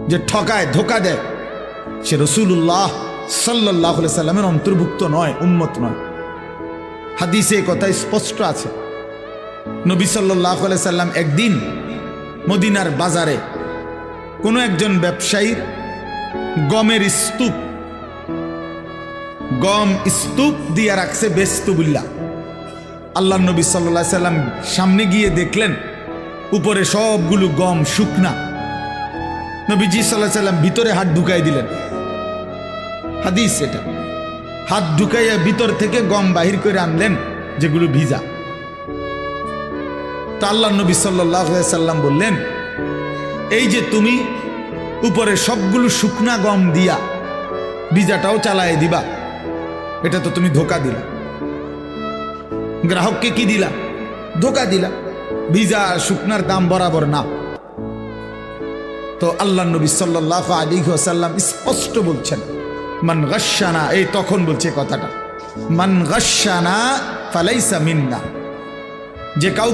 যে ঠকায়, ধোকা দেয়, সে রাসূলুল্লাহ সাল্লাল্লাহু আলাইহি সাল্লামের অন্তর্ভুক্ত নয়, উম্মত নয়। হাদিসে কথা স্পষ্ট আছে। নবী সাল্লাল্লাহু আলাইহি সাল্লাম একদিন মদিনার বাজারে কোনো একজন ব্যবসায়ীর গমের স্তূপ, গম স্তূপ দিয়া রাখছে বেস্তুবিল্লাহ। আল্লাহ নবী সাল্লাল্লাহু আলাইহি সাল্লাম সামনে গিয়ে দেখলেন উপরে সবগুলো গম শুকনা। নবীজি সাল্লাল্লাহু আলাইহি সাল্লাম ভিতরে হাত ঢুকাই দিলেন। হাদিস এটা। হাত ঢুকাইয়া ভিতর থেকে গম বাহির করে আনলেন যেগুলো ভিজা। তো আল্লাহ নবী সাল্লাল্লাহু আলাইহি সাল্লাম বললেন, এই যে তুমি উপরে সবগুলো শুকনা গম দিয়া ভিজাটাও চালায় দিবা, এটা তো তুমি ধোকা দিলা। গ্রাহককে কি দিলা? ধোকা দিলা। ভিজা আর শুকনার দাম বরাবর না। তো আল্লাহ নবী সাল্লাল্লাহু আলাইহি ওয়াসাল্লাম স্পষ্ট বলছেন, মান গাশশানা, এই তখন বলছে কথাটা, মান গাশশানা ফালাইসা মিন্না, যে কাউকে